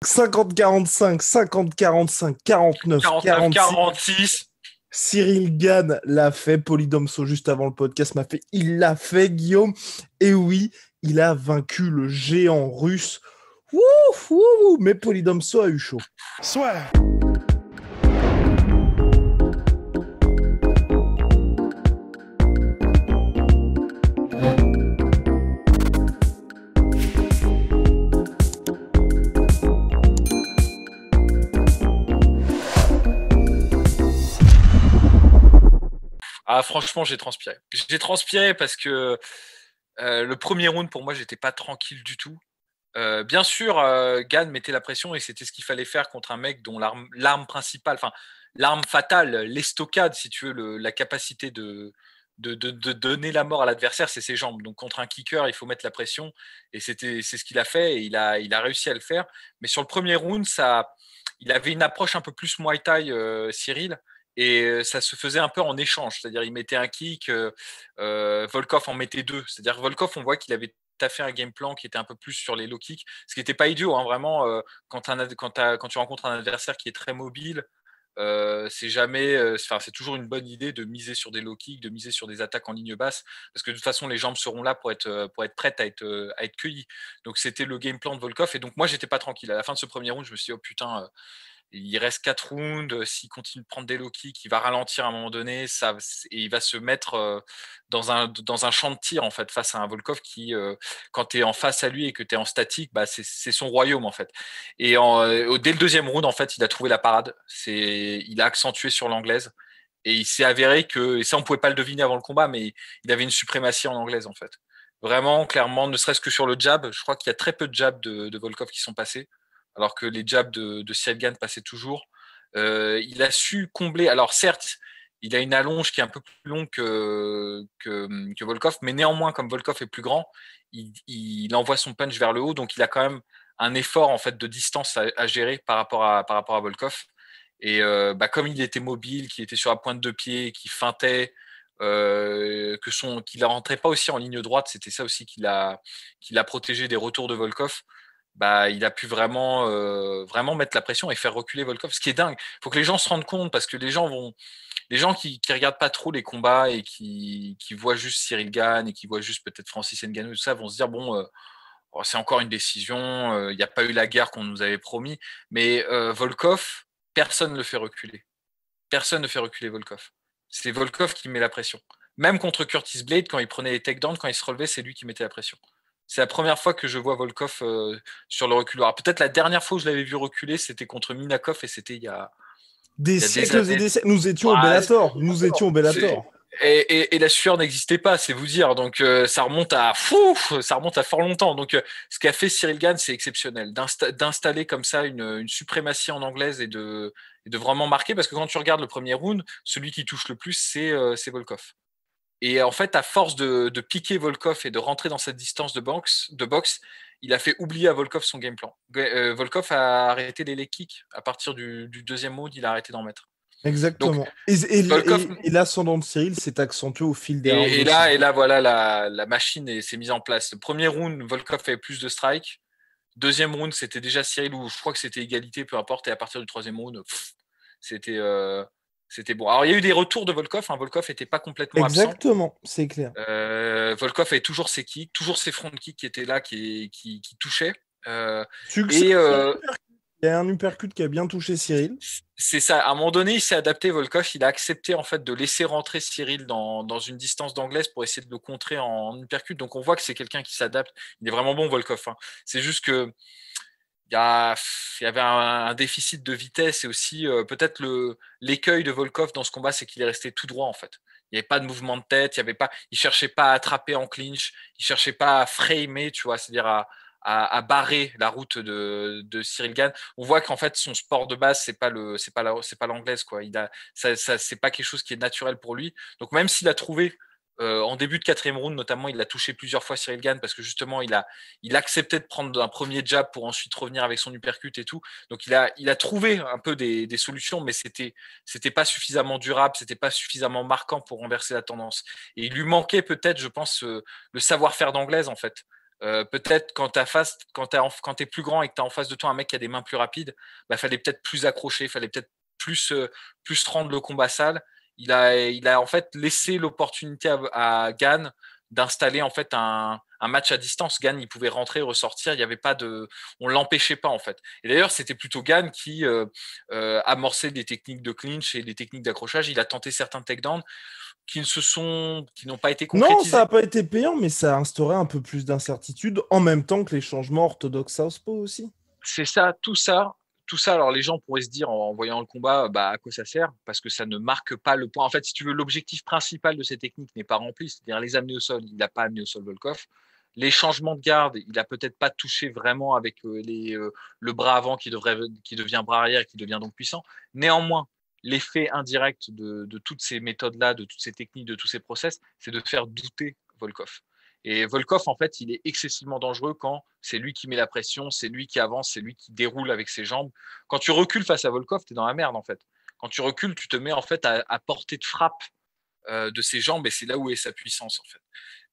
50-45, 50-45, 49, 49, 46. 46. Cyril Gann l'a fait. Polydomso, juste avant le podcast, m'a fait. Il l'a fait, Guillaume. Et oui, il a vaincu le géant russe. Ouf, ouf, mais Polydomso a eu chaud. Soit. Ah, franchement, j'ai transpiré. J'ai transpiré parce que le premier round, pour moi, j'étais pas tranquille du tout. Bien sûr, Gann mettait la pression et c'était ce qu'il fallait faire contre un mec dont l'arme principale, enfin l'arme fatale, l'estocade, si tu veux, la capacité de donner la mort à l'adversaire, c'est ses jambes. Donc contre un kicker, il faut mettre la pression et c'est ce qu'il a fait et il a réussi à le faire. Mais sur le premier round, il avait une approche un peu plus Muay Thai, Cyril. Et ça se faisait un peu en échange, c'est-à-dire il mettait un kick, Volkov en mettait deux. C'est-à-dire Volkov, on voit qu'il avait fait un game plan qui était un peu plus sur les low kicks, ce qui n'était pas idiot, hein, vraiment. Quand tu rencontres un adversaire qui est très mobile, c'est jamais, c'est toujours une bonne idée de miser sur des low kicks, de miser sur des attaques en ligne basse, parce que de toute façon les jambes seront là pour être prêtes à être cueillies. Donc c'était le game plan de Volkov, et donc moi j'étais pas tranquille. À la fin de ce premier round, je me suis dit oh putain. Il reste 4 rounds. S'il continue de prendre des low kicks, il va ralentir à un moment donné. Et il va se mettre dans un champ de tir en fait, face à un Volkov qui, quand tu es en face à lui et que tu es en statique, bah, c'est son royaume en fait. Et dès le deuxième round, en fait, il a trouvé la parade. Il a accentué sur l'anglaise. Et il s'est avéré que, et ça on pouvait pas le deviner avant le combat, mais il avait une suprématie en anglaise en fait. Vraiment, clairement, ne serait-ce que sur le jab, je crois qu'il y a très peu de jabs de Volkov qui sont passés alors que les jabs de Cyril Gann passaient toujours. Il a su combler. Alors certes, il a une allonge qui est un peu plus longue que Volkov, mais néanmoins, comme Volkov est plus grand, il envoie son punch vers le haut, donc il a quand même un effort en fait de distance à gérer par rapport à Volkov. Et comme il était mobile, qu'il était sur la pointe de pied, qu'il feintait, qu'il ne rentrait pas aussi en ligne droite, c'était ça aussi qui l'a protégé des retours de Volkov. Bah, il a pu vraiment mettre la pression et faire reculer Volkov. Ce qui est dingue. Il faut que les gens se rendent compte parce que les gens qui regardent pas trop les combats et qui voient juste Cyril Gann et qui voient juste peut-être Francis Ngannou, tout ça, vont se dire bon, c'est encore une décision. Il n'y a pas eu la guerre qu'on nous avait promis. Mais Volkov, personne ne le fait reculer. Personne ne fait reculer Volkov. C'est Volkov qui met la pression. Même contre Curtis Blade, quand il prenait les takedowns, quand il se relevait, c'est lui qui mettait la pression. C'est la première fois que je vois Volkov sur le reculoir. Peut-être la dernière fois où je l'avais vu reculer, c'était contre Minakov et c'était il y a Des des siècles et années. des siècles. Nous étions au Ah, Bellator. Nous étions au Bellator. et la sueur n'existait pas, c'est vous dire. Donc ça remonte à fort longtemps. Donc ce qu'a fait Cyril Gann, c'est exceptionnel d'installer comme ça une suprématie en anglaise et de vraiment marquer. Parce que quand tu regardes le premier round, celui qui touche le plus, c'est Volkov. Et en fait, à force de piquer Volkov et de rentrer dans cette distance de boxe, il a fait oublier à Volkov son game plan. Volkov a arrêté les leg kicks. À partir du deuxième round, il a arrêté d'en mettre. Donc, Exactement. Volkov. Et l'ascendant de Cyril s'est accentué au fil des rounds Et aussi. là, voilà, la machine s'est mise en place. Le premier round, Volkov avait plus de strikes. Deuxième round, c'était déjà Cyril, où je crois que c'était égalité, peu importe. Et à partir du troisième round, c'était c'était bon. Alors, il y a eu des retours de Volkov. Hein. Volkov n'était pas complètement absent. Exactement, c'est clair. Volkov avait toujours ses kicks, toujours ses front kicks qui étaient là, qui touchaient. Succès. Et Il y a un uppercut qui a bien touché Cyril. c'est ça. À un moment donné, il s'est adapté, Volkov. Il a accepté en fait de laisser rentrer Cyril dans une distance d'anglaise pour essayer de le contrer en uppercut. Donc on voit que c'est quelqu'un qui s'adapte. Il est vraiment bon, Volkov. Hein. C'est juste que il y avait un déficit de vitesse et aussi peut-être l'écueil de Volkov dans ce combat, c'est qu'il est resté tout droit en fait. Il n'y avait pas de mouvement de tête, il cherchait pas à attraper en clinch, il cherchait pas à framer, tu vois, c'est-à-dire à barrer la route de Cyril Gann. On voit qu'en fait son sport de base c'est pas l'anglaise quoi. C'est pas quelque chose qui est naturel pour lui. Donc même s'il a trouvé en début de quatrième round, notamment, il a touché plusieurs fois Cyril Gann parce que justement, il acceptait de prendre un premier jab pour ensuite revenir avec son uppercut et tout. Donc, il a trouvé un peu des solutions, mais c'était pas suffisamment durable, c'était pas suffisamment marquant pour renverser la tendance. Et il lui manquait peut-être, je pense, le savoir-faire d'anglaise en fait. Peut-être quand t'es plus grand et que tu as en face de toi un mec qui a des mains plus rapides, bah, fallait peut-être plus accrocher, fallait peut-être plus rendre le combat sale. Il a en fait laissé l'opportunité à Gann d'installer en fait un match à distance. Gann, il pouvait rentrer, ressortir, il y avait pas de, on l'empêchait pas en fait. Et d'ailleurs, c'était plutôt Gann qui amorçait des techniques de clinch et des techniques d'accrochage. Il a tenté certains takedowns qui n'ont pas été Non, ça concrétisés. n'a pas été payant, mais ça a instauré un peu plus d'incertitude, en même temps que les changements orthodoxes Southpaw aussi. C'est ça, tout ça. Alors les gens pourraient se dire en voyant le combat, bah à quoi ça sert? Parce que ça ne marque pas le point. En fait, si tu veux, l'objectif principal de ces techniques n'est pas rempli, c'est-à-dire les amener au sol. Il n'a pas amené au sol Volkov. Les changements de garde, il a peut-être pas touché vraiment avec le bras avant qui devient bras arrière et qui devient donc puissant. Néanmoins, l'effet indirect de toutes ces méthodes-là, de toutes ces techniques, de tous ces process, c'est de faire douter Volkov. Et Volkov, en fait, il est excessivement dangereux quand c'est lui qui met la pression, c'est lui qui avance, c'est lui qui déroule avec ses jambes. Quand tu recules face à Volkov, tu es dans la merde, en fait. Quand tu recules, tu te mets en fait à portée de frappe de ses jambes et c'est là où est sa puissance, en fait.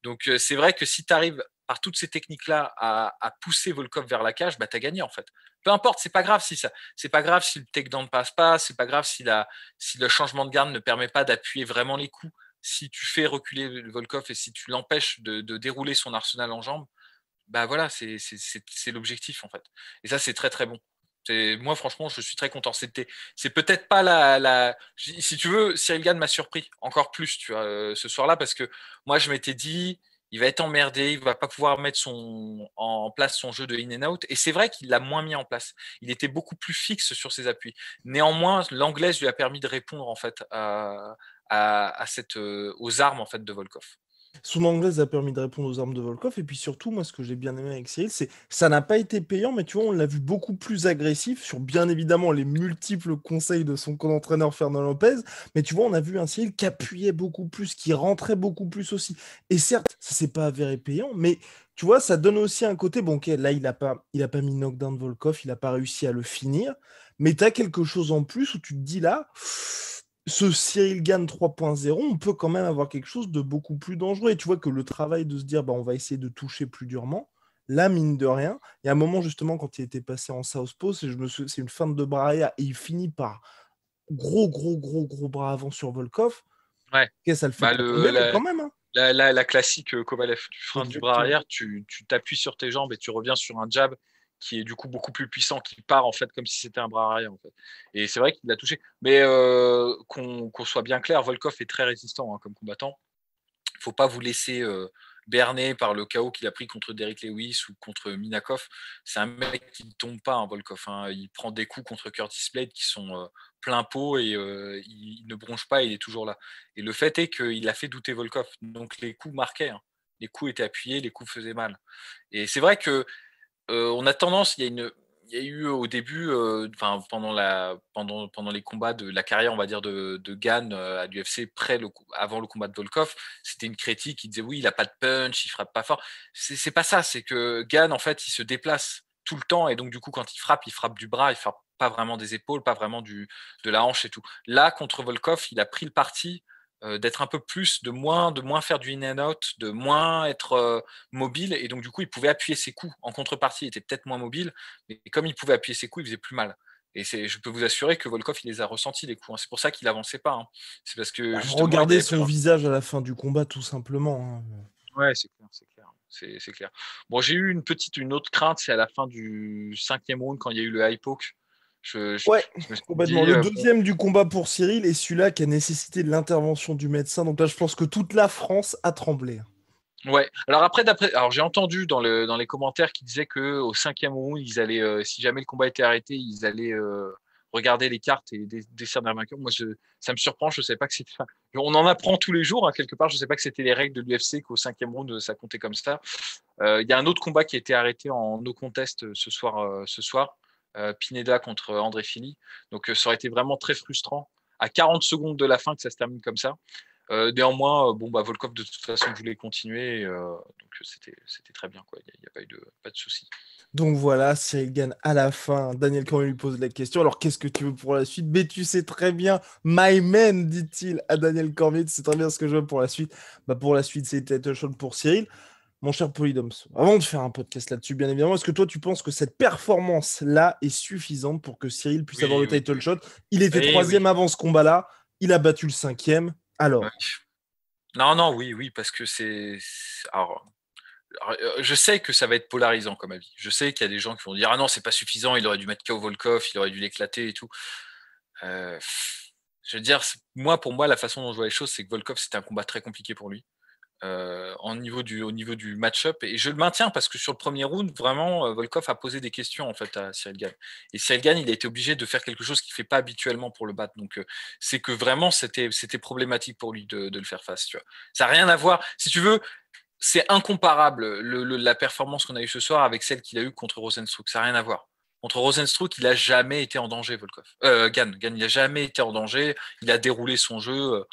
Donc, c'est vrai que si tu arrives par toutes ces techniques-là à pousser Volkov vers la cage, bah, tu as gagné, en fait. Peu importe, c'est pas grave c'est pas grave si le takedown ne passe pas, c'est pas grave si le changement de garde ne permet pas d'appuyer vraiment les coups. Si tu fais reculer Volkov et si tu l'empêches de dérouler son arsenal en jambes, bah voilà, c'est l'objectif en fait. Et ça, c'est très très bon. Moi, franchement, je suis très content. C'est peut-être pas si tu veux, Cyril Gane m'a surpris encore plus, tu vois, ce soir-là, parce que moi, je m'étais dit, il va être emmerdé, il va pas pouvoir mettre en place son jeu de in and out. Et c'est vrai qu'il l'a moins mis en place. Il était beaucoup plus fixe sur ses appuis. Néanmoins, l'anglaise lui a permis de répondre en fait aux armes en fait de Volkov. Son anglaise a permis de répondre aux armes de Volkov. Et puis surtout, moi, ce que j'ai bien aimé avec Cyril, c'est ça n'a pas été payant, mais tu vois, on l'a vu beaucoup plus agressif sur bien évidemment les multiples conseils de son co-entraîneur Fernand Lopez. Mais tu vois, on a vu un Cyril qui appuyait beaucoup plus, qui rentrait beaucoup plus aussi. Et certes, ça s'est pas avéré payant, mais tu vois, ça donne aussi un côté. Bon, ok, là, il a pas mis knockdown de Volkov, il a pas réussi à le finir. Mais tu as quelque chose en plus où tu te dis là ce Cyril Gane 3.0, on peut quand même avoir quelque chose de beaucoup plus dangereux. Et tu vois que le travail de se dire, bah, on va essayer de toucher plus durement, là, mine de rien, il y a un moment justement quand il était passé en Southpaw, c'est une feinte de bras arrière et il finit par gros bras avant sur Volkov. Ouais. Et ça le fait Bah, pas tomber, mais quand même. Hein. la classique Kovalev, tu freines du bras Exactement. arrière, tu t'appuies sur tes jambes et tu reviens sur un jab qui est du coup beaucoup plus puissant, qui part en fait comme si c'était un bras arrière en fait. Et c'est vrai qu'il l'a touché. Mais qu'on soit bien clair, Volkov est très résistant hein, comme combattant. Il ne faut pas vous laisser berner par le chaos qu'il a pris contre Derrick Lewis ou contre Minakov. C'est un mec qui ne tombe pas, hein, Volkov. Hein. Il prend des coups contre Curtis Blade qui sont plein pot et il ne bronche pas, il est toujours là. Et le fait est qu'il a fait douter Volkov. Donc les coups marquaient. Hein. Les coups étaient appuyés, les coups faisaient mal. Et c'est vrai que on a tendance, il y a eu au début, pendant les combats de la carrière, on va dire, de Gane à l'UFC, avant le combat de Volkov, c'était une critique qui disait oui, il n'a pas de punch, il frappe pas fort. C'est pas ça, c'est que Gane, en fait, il se déplace tout le temps et donc, du coup, quand il frappe du bras, il frappe pas vraiment des épaules, pas vraiment de la hanche et tout. Là, contre Volkov, il a pris le parti d'être un peu plus, de moins faire du in and out, de moins être mobile et donc du coup il pouvait appuyer ses coups. En contrepartie, il était peut-être moins mobile, mais comme il pouvait appuyer ses coups, il faisait plus mal. Et je peux vous assurer que Volkov il les a ressentis les coups. Hein. C'est pour ça qu'il avançait pas. Hein. C'est parce que Bah, justement il regardez avait son peur. visage à la fin du combat, tout simplement. Hein. Ouais, c'est clair, c'est clair. C'est clair. Bon, j'ai eu une autre crainte, c'est à la fin du 5e round quand il y a eu le high poke. Ouais, Je me suis complètement. dit, Le bon, deuxième du combat pour Cyril est celui-là qui a nécessité l'intervention du médecin. Donc là, je pense que toute la France a tremblé. ouais. Alors j'ai entendu dans les commentaires qui disaient que au 5e round, ils allaient, si jamais le combat était arrêté, ils allaient regarder les cartes et décerner un vainqueur. Moi, ça me surprend. Je sais pas que c'était. On en apprend tous les jours hein, quelque part. Je sais pas que c'était les règles de l'UFC qu'au 5e round ça comptait comme ça. Il y a un autre combat qui a été arrêté en no contest ce soir. Pineda contre André Fili. Donc ça aurait été vraiment très frustrant à 40 secondes de la fin que ça se termine comme ça. Néanmoins, Volkov de toute façon voulait continuer, donc c'était très bien quoi. Il n'y a pas de souci. Donc voilà, Cyril gagne à la fin. Daniel Cormier lui pose la question. Alors qu'est-ce que tu veux pour la suite? Mais tu sais très bien, my man, dit-il à Daniel Cormier. Tu sais très bien ce que je veux pour la suite. Bah pour la suite, c'est title shot pour Cyril. mon cher Polydomso, avant de faire un podcast là-dessus, bien évidemment, est-ce que toi, tu penses que cette performance-là est suffisante pour que Cyril puisse avoir le title shot? Il était troisième avant ce combat-là, il a battu le 5e, alors... Non, oui, parce que c'est... Alors, je sais que ça va être polarisant comme avis. Je sais qu'il y a des gens qui vont dire « Ah non, c'est pas suffisant, il aurait dû mettre KO Volkov, il aurait dû l'éclater et tout. » Je veux dire, pour moi, la façon dont je vois les choses, c'est que Volkov, c'était un combat très compliqué pour lui. Au niveau du match-up, et je le maintiens parce que sur le premier round, vraiment, Volkov a posé des questions en fait à Cyril Gane. Et Cyril Gane, il a été obligé de faire quelque chose qu'il ne fait pas habituellement pour le battre. Donc, c'est que vraiment, c'était problématique pour lui de le faire face. Tu vois. Ça n'a rien à voir. Si tu veux, c'est incomparable la performance qu'on a eue ce soir avec celle qu'il a eue contre Rosenstruck. Ça n'a rien à voir. Contre Rosenstruck, il n'a jamais été en danger, Volkov. Gane, il n'a jamais été en danger. Il a déroulé son jeu.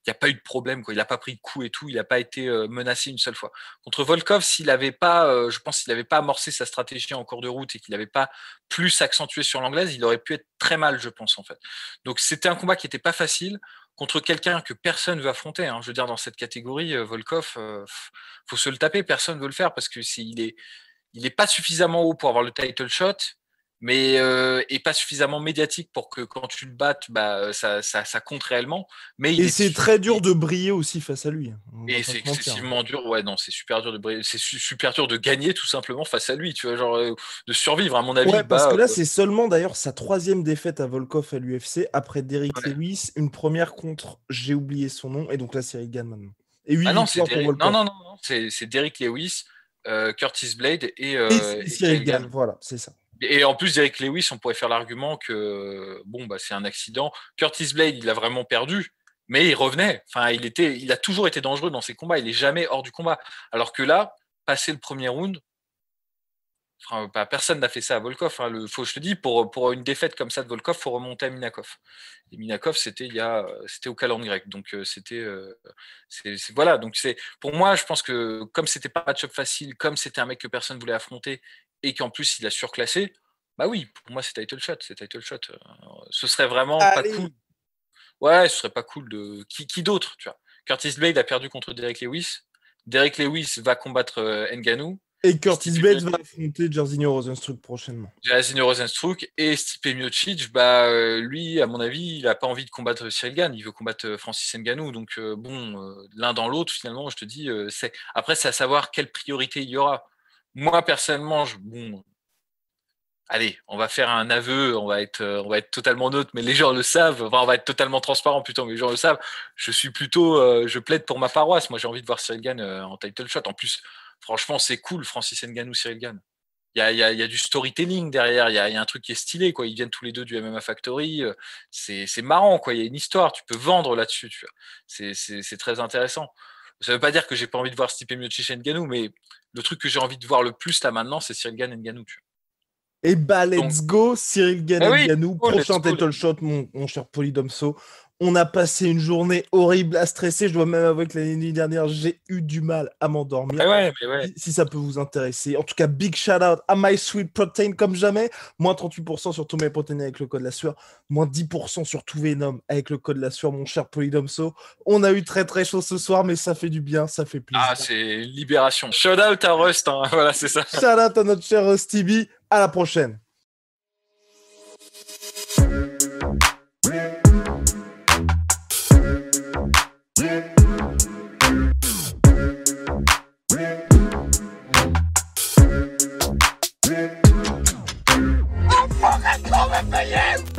Il n'y a pas eu de problème, quoi. Il n'a pas pris de coups et tout, il n'a pas été menacé une seule fois. Contre Volkov, s'il n'avait pas, je pense, s'il n'avait pas amorcé sa stratégie en cours de route et qu'il n'avait pas plus accentué sur l'anglaise, il aurait pu être très mal, je pense, en fait. Donc c'était un combat qui n'était pas facile contre quelqu'un que personne ne veut affronter. Hein. Je veux dire, dans cette catégorie, Volkov, faut se le taper, personne ne veut le faire parce que il est pas suffisamment haut pour avoir le title shot. Mais et pas suffisamment médiatique pour que quand tu le battes, ça compte réellement. Mais c'est très dur de briller aussi face à lui. Et c'est excessivement dur. Ouais, non, c'est super dur de briller. C'est super dur de gagner tout simplement face à lui. Tu vois, genre de survivre à mon avis. Ouais, parce que là, c'est seulement d'ailleurs sa 3e défaite à Volkov à l'UFC après Derrick Lewis, une première contre, j'ai oublié son nom, et donc là, Cyril Gane maintenant. Et 8 victoires pour Volkov. Non, c'est Derrick Lewis, Curtis Blade et Cyril Gane. Voilà, c'est ça. Et en plus, Derrick Lewis, on pourrait faire l'argument que c'est un accident. Curtis Blade, il a vraiment perdu, mais il revenait. Enfin, il a toujours été dangereux dans ses combats. Il n'est jamais hors du combat. Alors que là, passé le premier round, personne n'a fait ça à Volkov. Je te dis, pour une défaite comme ça de Volkov, il faut remonter à Minakov. Et Minakov, c'était au calendrier grec. Donc voilà. Donc pour moi, je pense que comme c'était pas un match-up facile, comme c'était un mec que personne voulait affronter et qu'en plus il a surclassé, bah oui, pour moi c'est title shot. Ce serait vraiment pas cool. Ouais, ce serait pas cool de qui d'autre, tu vois. Curtis Blade a perdu contre Derrick Lewis. Derrick Lewis va combattre Ngannou. Et Curtis Blade va affronter Jairzinho Rozenstruik prochainement. Jairzinho Rozenstruik et Stipe Miocic, lui, à mon avis, il n'a pas envie de combattre Cyril Gane, il veut combattre Francis Ngannou. Donc l'un dans l'autre, finalement, je te dis, après, c'est à savoir quelle priorité il y aura. Moi, personnellement, allez, on va faire un aveu, on va être totalement neutre, mais les gens le savent. Enfin, on va être totalement transparent plutôt, mais les gens le savent. Je suis plutôt, je plaide pour ma paroisse. Moi, j'ai envie de voir Cyril Gane en title shot. En plus, franchement, c'est cool, Francis Ngannou, Cyril Gane. Il y a du storytelling derrière, il y a un truc qui est stylé, quoi. Ils viennent tous les deux du MMA Factory, c'est marrant, quoi. Il y a une histoire, tu peux vendre là-dessus, tu vois. C'est très intéressant. Ça veut pas dire que j'ai pas envie de voir Stipe Miocic et Ngannou, mais le truc que j'ai envie de voir le plus là maintenant, c'est Cyril Gane et Ngannou, tu vois. Et let's go, Cyril Gane et Ngannou, prochain title shot, mon cher Polydomso. On a passé une journée horrible à stresser. Je dois même avouer que l'année dernière, j'ai eu du mal à m'endormir. Si ça peut vous intéresser. En tout cas, big shout out à My Sweet Protein comme jamais. Moins 38% sur tous mes protéines avec le code la sueur. Moins 10% sur tout Venom avec le code la sueur, mon cher Polydomso. On a eu très très chaud ce soir, mais ça fait du bien, ça fait plaisir. Ah, c'est libération. Shout out à Rust, hein. Voilà, c'est ça. Shout out à notre cher Rusty B. À la prochaine. I'm fucking coming for you!